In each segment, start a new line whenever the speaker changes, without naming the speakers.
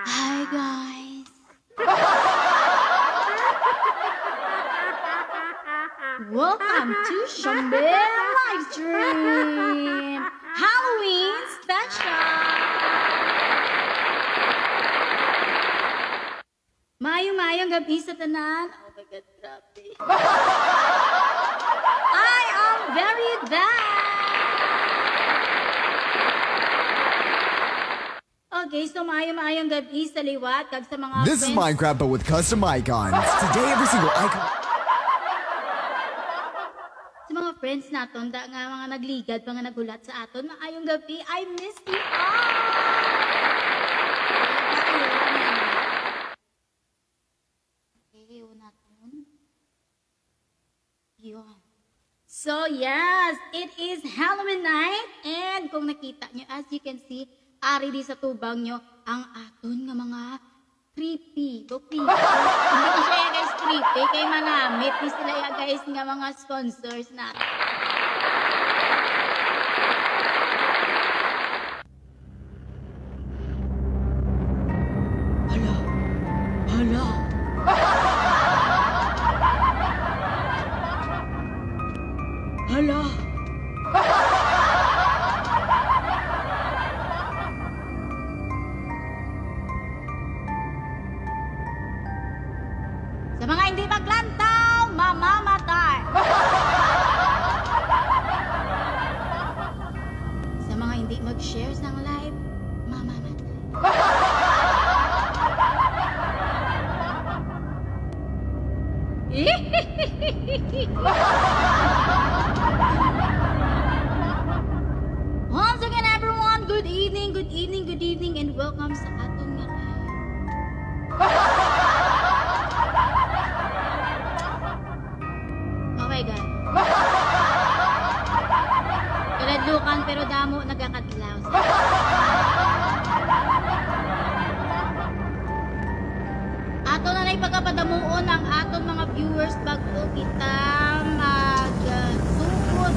Hi guys. Welcome to Shambel Livestream Halloween Special. Mayong gabi sa tanan. Oh my God, grabe. I am very bad. Okay, so mayong gabi sa liwat kag sa mga
This is Minecraft but with custom icons. Today every single icon
sa mga friends naton da nga mga nagligad, mga nagulat sa aton, maayong gabi. I miss you all. So yes, it is Halloween night, and kung nakita nyo, as you can see, ari di sa tubang nyo ang aton nga mga creepy. Hindi ko siya guys creepy, kay manamit ni sila ya guys nga mga sponsors natin. Hala. Sa mga hindi maglantaw, mamamatay. Sa mga hindi mag-share ng live, mamamatay. Once again everyone, good evening, and welcome sa aton nga live. Oh my God. Kaladlukan pero damo nagakadlaw. Ato na na'y pagkapadamuon ang aton mga viewers bago kita magsugod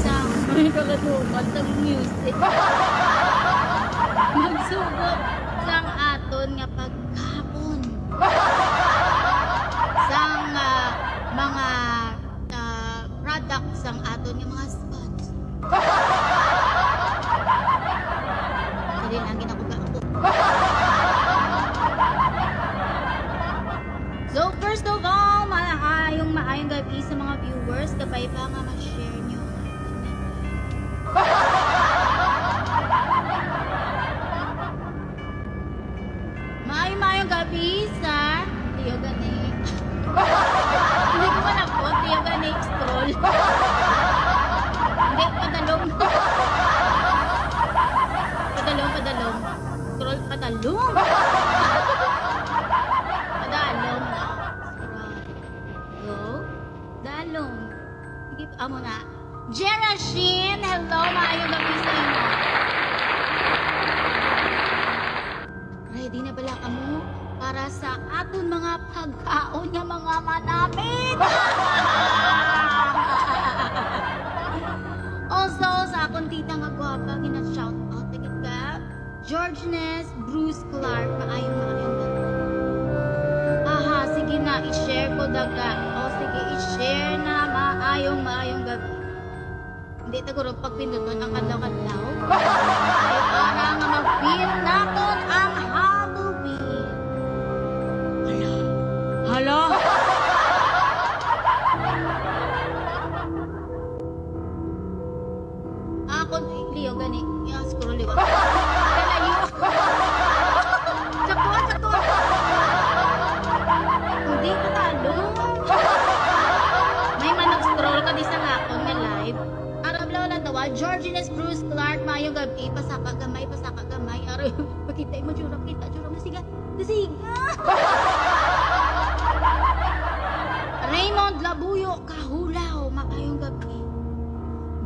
sa may kaladlukan sa music. Magsugod sa aton nga pagkapon. Sang mga products ang aton nga mga spots. Dili lang ginakuga ako. So first of all, maayong gabi sa mga viewers, kapay pa nga ma-share nyo. Maayong gabi sa Tiyo Ganik. Hindi ko man ako, Tiyo Ganik scroll. Hindi, padalong. Padalong. Scroll, padalong. Padalong na. Scroll. Go. Dalong. Sige, amo na. Gerashine, hello, maayong gabi sa inyo. Ready na bala ka mo para sa aton mga pagkaon nga mga manamit? Also, sa akong tita nga gwapa, gina-shout out na kita. Georgeness Bruce Clark, maayong gabi. Aha, sige na, i-share ko daga. O sige, i-share na, maayong gabi. Hindi taguro pag pinuton ang kadlaw-kadlaw. Ay para nga mag-feel naton ang Halloween. Hala. Ako, Leo, gani. Scroll liwa. Kalayo. Sakto. Hindi ko talo. May manag-scroll ka di sa lakon nga live. Arablaw lang daw. Georgeness Bruce Clark, mayong gabi. Pasaka gamay. Araw, makita mo, jura mo. Siga. Raymond Labuyo, kahulaw, maayong gabi.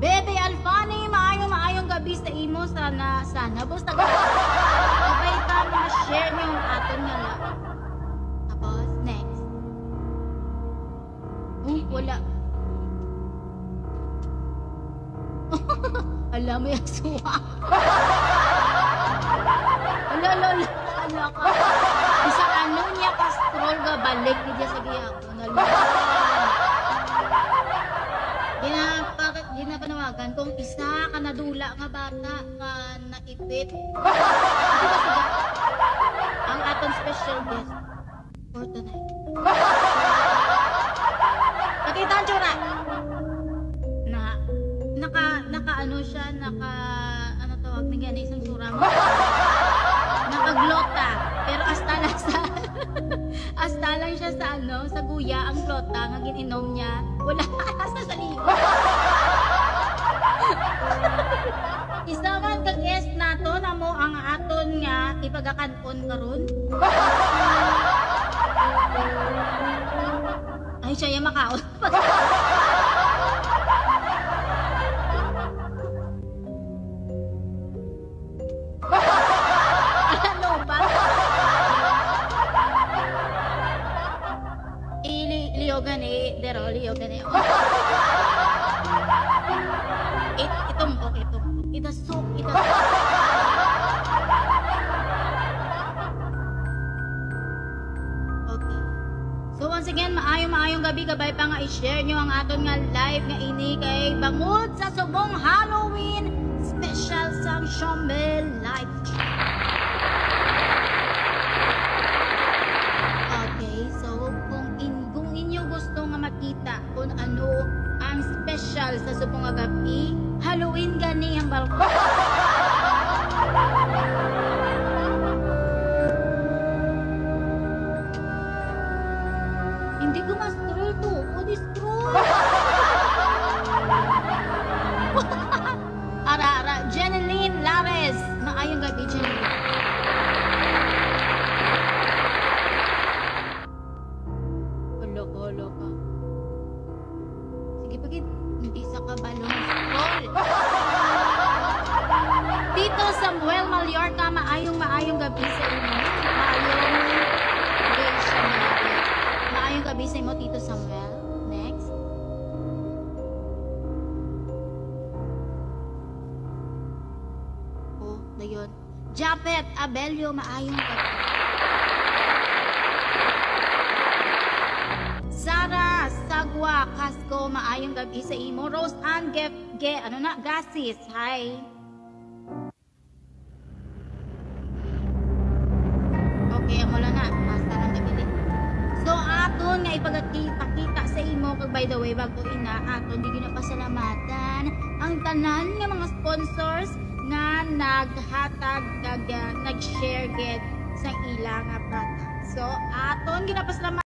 Bebe Alfani, maayong gabi sa imo. Sana. Basta sabay pa ma-share niyo ang aton nga lang. Tapos, next. Wala. Hala, may aswang. Hala, hala, hala ka. Isa ano niya kastrol ga balik niya sa giyako. Hala. Ginapanawagan kung isa ka nadula nga bata ka naipit. Di ba siya? Ang atong special guest for tonight. Nakita ang tsura. Naka ano siya, ano tawag na gani isang tsura mo? Nakaglota. Pero hasta lang siya sa ano, sa guya, ang glota nga gininom niya. Wala hasta sa liwa. Isa man ka guest nato na mo ang aton nga ipagakanon karon. Ay siya yung makaon. Ano ba? Liyogan eh, dero liyogan eh. Itumbok. Itasok. Okay. So once again, maayong gabi kabay pa nga i-share nyo ang aton nga live nga ini kay bangod sa subong Halloween special sang Shomel live chat. Okay, so kung inyo gusto nga makita kung ano ang special sa subong nga gabi, Halloween gani ang balkon. Hindi ko ma-scroll to. O, di-scroll. Ara. Jeneline Lares. Maayong gabi, Jeneline. Holo ka. Sige, pagit. Hindi sa kabalong scroll. Tito Samuel Mallorca, maayong gabi sa inyo. Maayong gabi sa inyo, Tito Samuel. Next. Oh, na yun. Japet Abelio, maayong gabi. Sara Sagwa Casco, maayong gabi sa imo. Rose Ann Gasis, hi. Okay, amo lang na. Basta lang gabi. So aton nga ipagkita sa imo kag by the way bago ina aton di ginapasalamatan ang tanan nga mga sponsors nga naghatag kag nag-share gid sa ilang product. So aton ginapasalamatan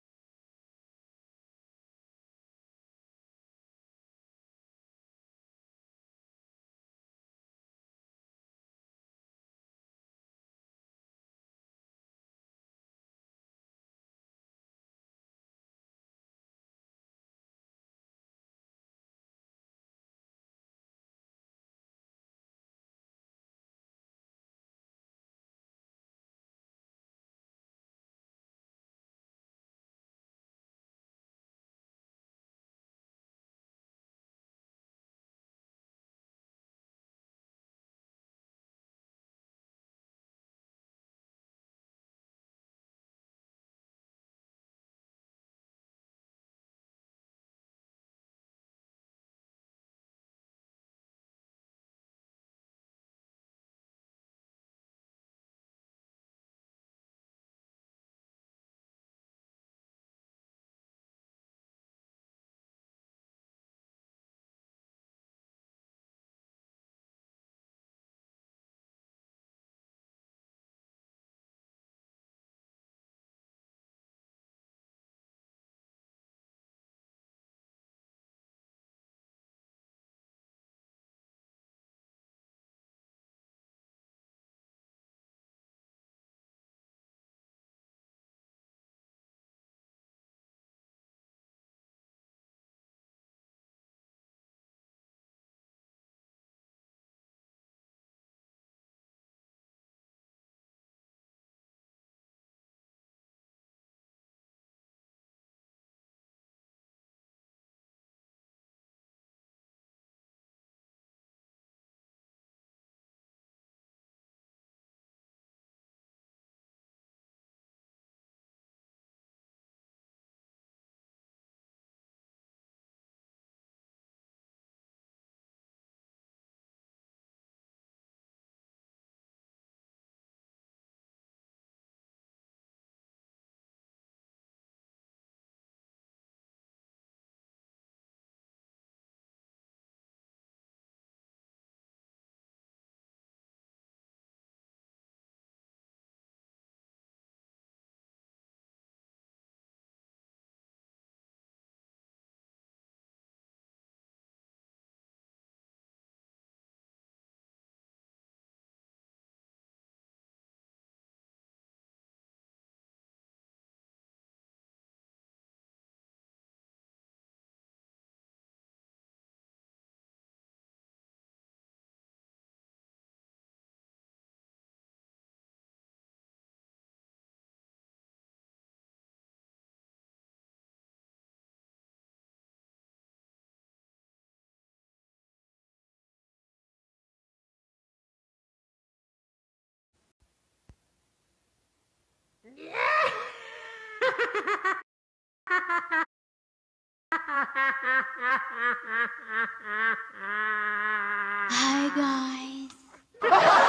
Hi guys.